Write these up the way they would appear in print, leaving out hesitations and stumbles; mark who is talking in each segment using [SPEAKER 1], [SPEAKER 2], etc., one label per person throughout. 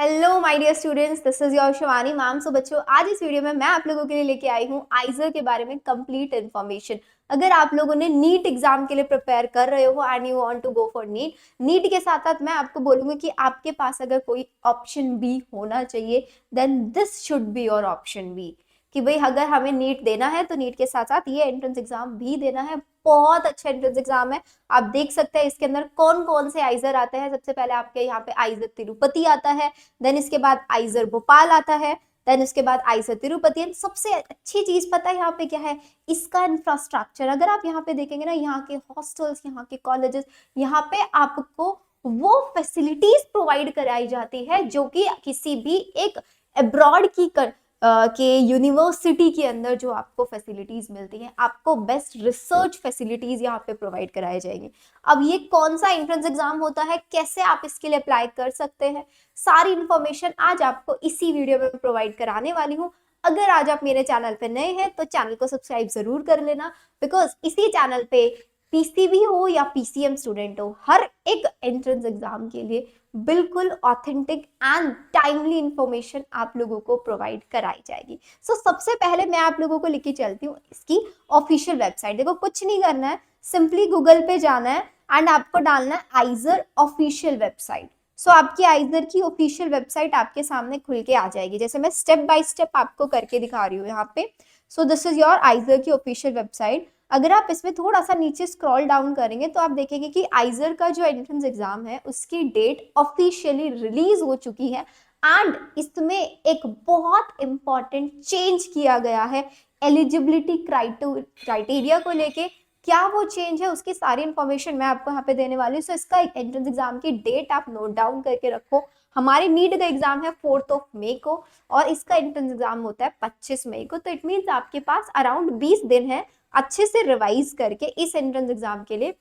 [SPEAKER 1] Hello my dear students, this is your Shivani ma'am. So बच्चों, आज इस वीडियो में मैं आप लोगों के लिए लेके आई हूँ आइजर के बारे में कंप्लीट इन्फॉर्मेशन। अगर आप लोगों ने नीट एग्जाम के लिए प्रिपेयर कर रहे हो and you want to go for NEET के साथ साथ मैं आपको बोलूंगी कि आपके पास अगर कोई ऑप्शन बी होना चाहिए, then this should be your option B. कि भाई अगर हमें नीट देना है तो नीट के साथ साथ ये एंट्रेंस एग्जाम भी देना है। बहुत अच्छा एंट्रेंस एग्जाम है। आप देख सकते हैं इसके अंदर कौन कौन से आइजर आते हैं। सबसे पहले आपके यहाँ पे आइजर तिरुपति आता है, देन इसके बाद आइजर भोपाल आता है, देन उसके बाद आइजर तिरुपति। सबसे अच्छी चीज पता है यहाँ पे क्या है? इसका इंफ्रास्ट्रक्चर। अगर आप यहाँ पे देखेंगे ना, यहाँ के हॉस्टल्स, यहाँ के कॉलेजेस, यहाँ पे आपको वो फैसिलिटीज प्रोवाइड कराई जाती है जो कि किसी भी एक अब्रॉड के यूनिवर्सिटी के अंदर जो आपको फैसिलिटीज मिलती हैं, आपको बेस्ट रिसर्च फैसिलिटीज यहाँ पे प्रोवाइड कराए जाएंगे। अब ये कौन सा एंट्रेंस एग्जाम होता है, कैसे आप इसके लिए अप्लाई कर सकते हैं, सारी इंफॉर्मेशन आज आपको इसी वीडियो में प्रोवाइड कराने वाली हूँ। अगर आज आप मेरे चैनल पे नए हैं तो चैनल को सब्सक्राइब जरूर कर लेना, बिकॉज इसी चैनल पे पीसीबी हो या पीसीएम स्टूडेंट हो, हर एक एंट्रेंस एग्जाम के लिए बिल्कुल ऑथेंटिक एंड टाइमली इंफॉर्मेशन आप लोगों को प्रोवाइड कराई जाएगी। सबसे पहले मैं आप लोगों को लेके चलती हूँ इसकी ऑफिशियल वेबसाइट। देखो, कुछ नहीं करना है, सिंपली गूगल पे जाना है एंड आपको डालना है आइजर ऑफिशियल वेबसाइट। आपकी आइजर की ऑफिशियल वेबसाइट आपके सामने खुल के आ जाएगी। जैसे मैं स्टेप बाय स्टेप आपको करके दिखा रही हूँ यहाँ पे। दिस इज योर आइजर की ऑफिशियल वेबसाइट। अगर आप इसमें थोड़ा सा नीचे स्क्रॉल डाउन करेंगे तो आप देखेंगे कि आइजर का जो एंट्रेंस एग्जाम है उसकी डेट ऑफिशियली रिलीज हो चुकी है एंड इसमें एक बहुत इंपॉर्टेंट चेंज किया गया है एलिजिबिलिटी क्राइटेरिया को लेके। क्या वो चेंज है, उसकी सारी इंफॉर्मेशन मैं आपको यहाँ पे देने वाली हूँ। इसका एंट्रेंस एग्जाम की डेट आप नोट डाउन करके रखो। हमारे नीट का एग्जाम है 4 मई को और इसका एंट्रेंस एग्जाम होता है 25 मई को। तो इट मीन्स आपके पास अराउंड 20 दिन है अच्छे से रिवाइज करके इस एंट्रेंस एग्जाम के लिए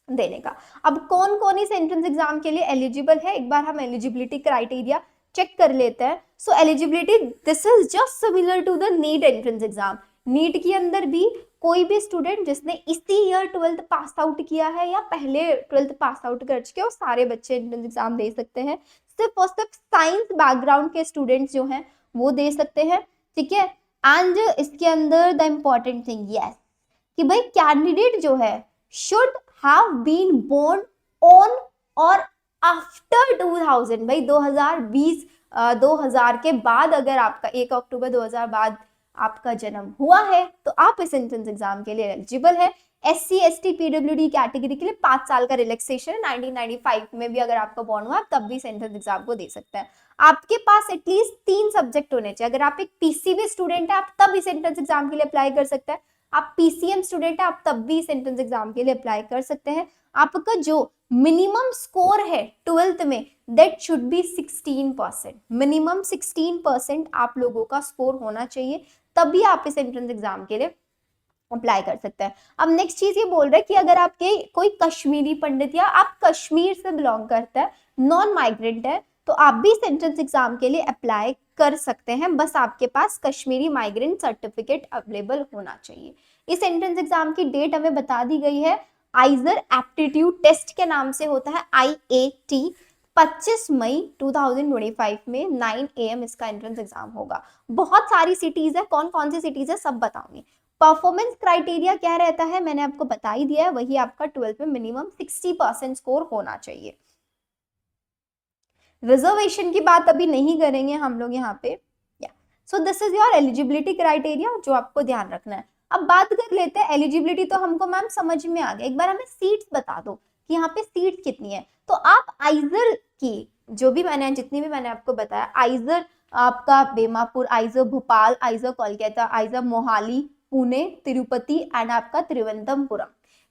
[SPEAKER 1] देने का। अब कौन कौन इस एंट्रेंस एग्जाम के लिए एलिजिबल है, एक बार हम एलिजिबिलिटी क्राइटेरिया चेक कर लेते हैं। Eligibility, this is just similar to the NEET entrance exam. NEET के अंदर भी कोई भी स्टूडेंट जिसने इसी ईयर 12th पास आउट किया है या पहले 12th पास आउट कर चुके हो, सारे बच्चे एंट्रेंस एग्जाम दे सकते हैं। सिर्फ और सिर्फ साइंस बैकग्राउंड के स्टूडेंट्स जो हैं वो दे सकते हैं, ठीक है। एंड इसके अंदर द इम्पॉर्टेंट थिंग यस कि भाई कैंडिडेट जो है should have been born on or after 2000। भाई 2020 2000 के बाद अगर आपका 1 अक्टूबर 2000 बाद आपका जन्म हुआ है तो आप इस एंट्रेंस एग्जाम के लिए एलिजिबल है। SC ST PWD कैटेगरी के लिए 5 साल का रिलैक्सेशन है। 1995 में भी अगर आपका बॉर्न हुआ तब भी इस एंट्रेंस एग्जाम को दे सकते हैं। आपके पास एटलीस्ट 3 सब्जेक्ट होने चाहिए। अगर आप एक पीसीबी स्टूडेंट है आप तब इस एंट्रेंस एग्जाम के लिए अप्लाई कर सकते हैं। आप पीसीएम स्टूडेंट है आप तब भी इस एंट्रेंस एग्जाम के लिए अप्लाई कर सकते हैं। आपका जो मिनिमम स्कोर है 12th में दैट शुड बी 16%। मिनिमम 16% आप लोगों का स्कोर होना चाहिए, तभी आप इस एंट्रेंस एग्जाम के लिए अप्लाई कर सकते हैं। अब नेक्स्ट चीज ये बोल रहे हैं कि अगर आपके कोई कश्मीरी पंडित या आप कश्मीर से बिलोंग करते हैं, नॉन माइग्रेंट है, तो आप भी इस एंट्रेंस एग्जाम के लिए अप्लाई कर सकते हैं। बस आपके पास कश्मीरी माइग्रेंट सर्टिफिकेट अवेलेबल होना चाहिए। इस एंट्रेंस एग्जाम की डेट हमें बता दी गई है, आइजर एप्टीट्यूड टेस्ट के नाम से होता है IAT। 25 मई 2025 में 9 AM इसका एंट्रेंस एग्जाम होगा। बहुत सारी सिटीज है, कौन कौन सी सिटीज है सब बताऊंगी। परफॉर्मेंस क्राइटेरिया क्या रहता है मैंने आपको बता ही दिया है, वही आपका 12th में मिनिमम 60% स्कोर होना चाहिए। रिजर्वेशन की बात अभी नहीं करेंगे हम लोग यहाँ पे। This is your eligibility criteria जो आपको ध्यान रखना है। अब बात कर लेते हैं एलिजिबिलिटी, तो हमको मैम समझ में आ गया, एक बार हमें सीट्स बता दो कि यहाँ पे सीट्स कितनी है। तो आप आइजर की जो भी मैंने जितनी भी मैंने आपको बताया, आइजर आपका Berhampur, IISER Bhopal, IISER Kolkata, IISER Mohali, Pune, Tirupati and आपका तिरुवनंतपुरम,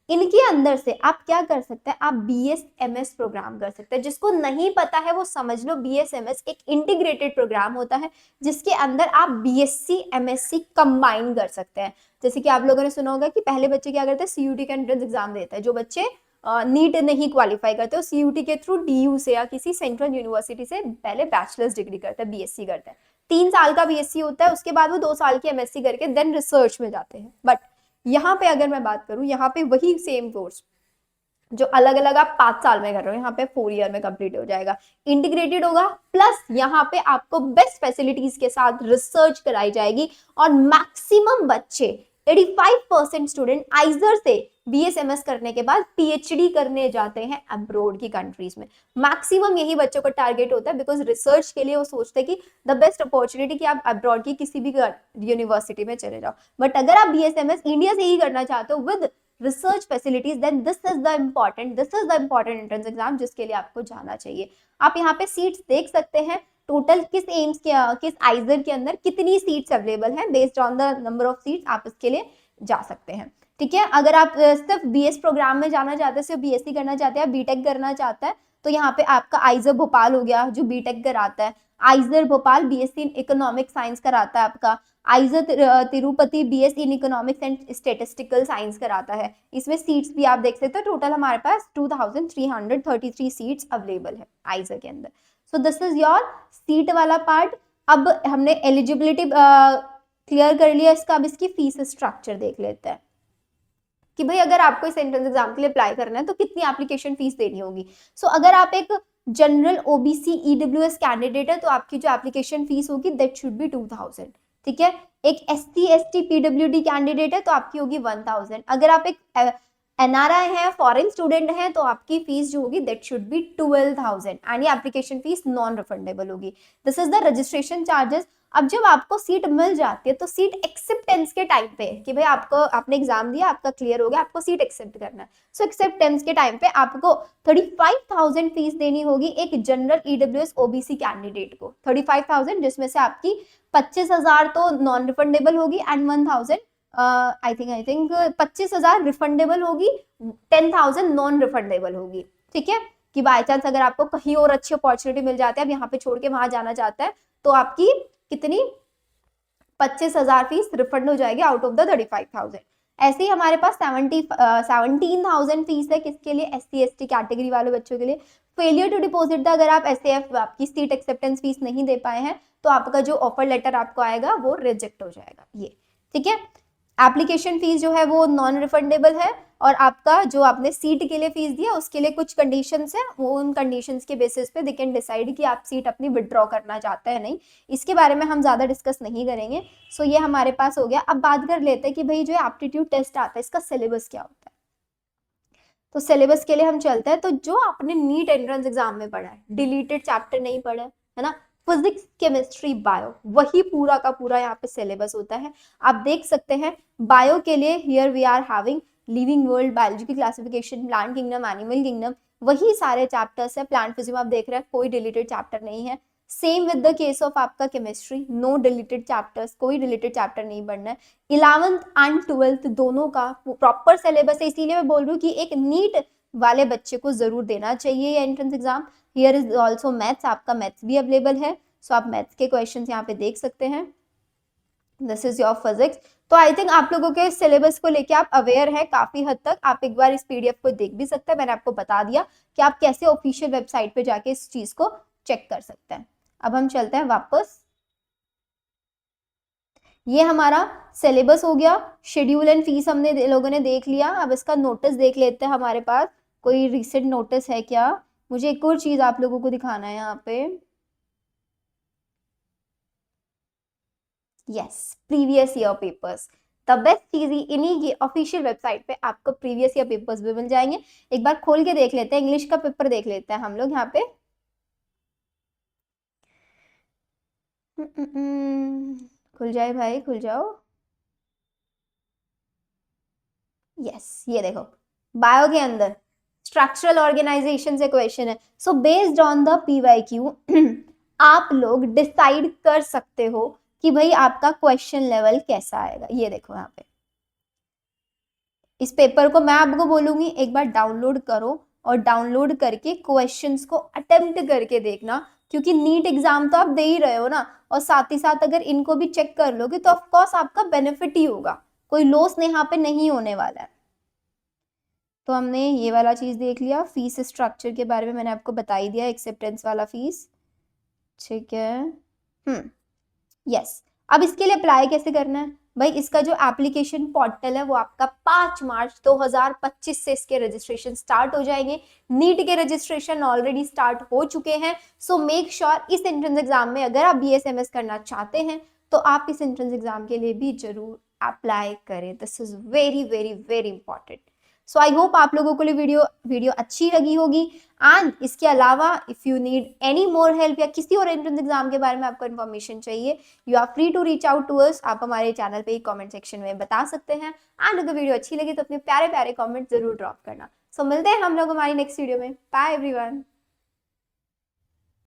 [SPEAKER 1] इनके अंदर से आप क्या कर सकते हैं, आप BSMS प्रोग्राम कर सकते हैं। जिसको नहीं पता है वो समझ लो, BSMS एक इंटीग्रेटेड प्रोग्राम होता है जिसके अंदर आप BSc MSc कंबाइन कर सकते हैं। जैसे कि आप लोगों ने सुना होगा कि पहले बच्चे क्या करते हैं, CUT का एंट्रेंस एग्जाम देते हैं। जो बच्चे नीट नहीं क्वालिफाई करते हो, CUT के थ्रू DU से या किसी सेंट्रल यूनिवर्सिटी से पहले बैचलर्स डिग्री करते हैं, BSc करते हैं। 3 साल का BSc होता है, उसके बाद वो 2 साल की MSc करके देन रिसर्च में जाते हैं। बट यहाँ पे अगर मैं बात करूं, यहाँ पे वही सेम कोर्स जो अलग अलग आप 5 साल में कर रहे हो, यहाँ पे 4 ईयर में कंप्लीट हो जाएगा। इंटीग्रेटेड होगा, प्लस यहाँ पे आपको बेस्ट फैसिलिटीज के साथ रिसर्च कराई जाएगी और मैक्सिमम बच्चे 85% स्टूडेंट आइजर से बीएसएमएस करने के बाद पीएचडी करने जाते हैं अब्रोड की कंट्रीज में। मैक्सिमम यही बच्चों का टारगेट होता है, बिकॉज रिसर्च के लिए वो सोचते हैं कि द बेस्ट अपॉर्चुनिटी कि आप अब्रॉड की किसी भी यूनिवर्सिटी में चले जाओ। बट अगर आप बीएसएमएस इंडिया से ही करना चाहते हो with research facilities, then this is the important entrance exam जिसके लिए आपको जाना चाहिए। आप यहाँ पे सीट्स देख सकते हैं, टोटल किस एम्स के किस आइजर के अंदर कितनी सीट्स अवेलेबल हैं, based on the number of seats आप इसके लिए जा सकते हैं। ठीक है, अगर आप सिर्फ बीएस प्रोग्राम में जाना चाहते हैं, सिर्फ बीएससी करना चाहते हैं, बीटेक करना चाहता है, तो यहाँ पे आपका आइजर भोपाल हो गया जो बीटेक कराता है, आइजर Bhopal BSc in economic science कराता है आपका, आइजर Tirupati BSc in economics and statistical science कराता है। इसमें सीट्स भी आप देख सकते हो, टोटल हमारे पास 2333 सीट्स अवेलेबल है आइजर के अंदर। So this is your seat वाला पार्ट। अब हमने एलिजिबिलिटी क्लियर कर लिया इसका, अब इसकी फीस स्ट्रक्चर देख लेते हैं कि भाई अगर आपको इस एंट्रेंस एग्जाम के लिए अप्लाई करना है तो कितनी एप्लीकेशन फीस देनी होगी। सो अगर आप एक जनरल ओबीसी ईडब्ल्यूएस कैंडिडेट है तो आपकी जो एप्लीकेशन फीस होगी दैट शुड बी 2000। ठीक है, एक एससी एसटी पीडब्ल्यूडी कैंडिडेट है तो आपकी होगी 1000। अगर आप एक एनआरआई है, फॉरेन स्टूडेंट है, तो आपकी फीस जो होगी दैट शुड बी 12000 एंड ये एप्लीकेशन फीस नॉन रिफंडेबल होगी। This is the registration charges. अब जब आपको सीट मिल जाती है तो सीट एक्सेप्टेंस के टाइम पे कि भाई आपको आपने एग्जाम दिया, आपका क्लियर हो गया, आपको सीट एक्सेप्ट करना है। सो एक्सेप्टेंस के टाइम पे आपको 35,000 फीस देनी होगी एक जनरल ईडब्ल्यूएस ओबीसी कैंडिडेट को। 35,000 जिसमें से आपकी 25,000 तो नॉन रिफंडेबल होगी एंड 1000 आई थिंक 25,000 रिफंडेबल होगी, 10,000 नॉन रिफंडेबल होगी। ठीक है, कि बाय चांस अगर आपको कहीं और अच्छी अपॉर्चुनिटी मिल जाती है, अब यहाँ पे छोड़ के वहां जाना चाहता है, तो आपकी कितनी 25,000 फीस रिफंड हो जाएगी आउट ऑफ द 35,000। ऐसे ही हमारे पास 17,000 फीस है किसके लिए, एससी एसटी कैटेगरी वाले बच्चों के लिए। फेलियर टू डिपॉजिट द, अगर आप एसएएफ आपकी सीट एक्सेप्टेंस फीस नहीं दे पाए हैं तो आपका जो ऑफर लेटर आपको आएगा वो रिजेक्ट हो जाएगा ये। ठीक है, एप्लीकेशन फीस जो है वो नॉन रिफंडेबल है और आपका जो आपने सीट के लिए फीस दिया उसके लिए कुछ कंडीशंस है, वो उन कंडीशंस के बेसिस पे दे कैन डिसाइड कि आप सीट अपनी विड्रॉ करना चाहते हैं नहीं। इसके बारे में हम ज्यादा डिस्कस नहीं करेंगे। सो ये हमारे पास हो गया। अब बात कर लेते हैं कि भाई जो एप्टीट्यूड टेस्ट आता है इसका सिलेबस क्या होता है। तो सिलेबस के लिए हम चलते हैं, तो जो आपने नीट एंट्रेंस एग्जाम में पढ़ा है, डिलीटेड चैप्टर नहीं पढ़ा है ना, फिजिक्स केमिस्ट्री बायो, वही पूरा का पूरा यहाँ पे सिलेबस होता है। आप देख सकते हैं बायो के लिए here we are having living world, biology की classification, plant kingdom, animal kingdom, वही सारे चैप्टर्स है। प्लांट फिजिक्स आप देख रहे हैं कोई डिलीटेड चैप्टर नहीं है। Same with the case of आपका केमिस्ट्री, नो डिलीटेड चैप्टर्स, कोई डिलीटेड चैप्टर नहीं पढ़ना है। 11th एंड 12th दोनों का प्रॉपर सिलेबस है, इसीलिए मैं बोल रही हूँ कि एक नीट वाले बच्चे को जरूर देना चाहिए ये entrance exam. Here is also maths, आपका मैथ्स भी अवेलेबल है, सो आप मैथ्स के क्वेश्चन यहाँ पे देख सकते हैं। This is your physics. तो आई थिंक आप लोगों के सिलेबस को लेके आप अवेयर है काफी हद तक। आप एक बार इस पीडीएफ को देख भी सकते हैं, मैंने आपको बता दिया कि आप कैसे ऑफिशियल वेबसाइट पे जाके इस चीज को चेक कर सकते हैं। अब हम चलते हैं वापस, ये हमारा सिलेबस हो गया, शेड्यूल एंड फीस हमने लोगों ने देख लिया। अब इसका नोटिस देख लेते हैं, हमारे पास कोई रिसेंट नोटिस है क्या। मुझे एक और चीज आप लोगों को दिखाना है यहाँ पे, yes, previous year papers. The best चीज ही इन्हीं की ऑफिशियल वेबसाइट पे आपको प्रीवियस ईयर पेपर्स भी मिल जाएंगे। एक बार खोल के देख लेते हैं, इंग्लिश का पेपर देख लेते हैं हम लोग यहाँ पे। खुल जाए भाई, खुल जाओ। यस, ये देखो बायो के अंदर स्ट्रक्चरल ऑर्गेनाइजेशन से क्वेश्चन है। So based on the PYQ आप लोग डिसाइड कर सकते हो कि भाई आपका क्वेश्चन लेवल कैसा आएगा। ये देखो यहाँ पे इस पेपर को मैं आपको बोलूंगी एक बार डाउनलोड करो और डाउनलोड करके क्वेश्चंस को अटेम्प्ट करके देखना, क्योंकि नीट एग्जाम तो आप दे ही रहे हो ना, और साथ ही साथ अगर इनको भी चेक कर लोगे तो ऑफकोर्स आपका बेनिफिट ही होगा, कोई लॉस यहाँ पे नहीं होने वाला है। तो हमने ये वाला चीज देख लिया, फीस स्ट्रक्चर के बारे में मैंने आपको बता ही दिया, एक्सेप्टेंस वाला फीस। ठीक है, यस। अब इसके लिए अप्लाई कैसे करना है भाई, इसका जो एप्लीकेशन पोर्टल है वो आपका 5 मार्च 2025 से इसके रजिस्ट्रेशन स्टार्ट हो जाएंगे। नीट के रजिस्ट्रेशन ऑलरेडी स्टार्ट हो चुके हैं। सो मेक श्योर इस एंट्रेंस एग्जाम में अगर आप BSMS करना चाहते हैं तो आप इस एंट्रेंस एग्जाम के लिए भी जरूर अप्लाई करें। This is very very very important. So I hope आप लोगों को वीडियो अच्छी लगी होगी। एंड इसके अलावा if you need any more help या किसी और एंट्रेंस एग्जाम के बारे में आपको इन्फॉर्मेशन चाहिए, you are free to reach out to us. आप हमारे चैनल पे कमेंट सेक्शन में बता सकते हैं। एंड अगर वीडियो अच्छी लगी तो अपने प्यारे प्यारे कमेंट जरूर ड्रॉप करना। सो मिलते हैं हम लोग हमारी नेक्स्ट वीडियो में। Bye everyone.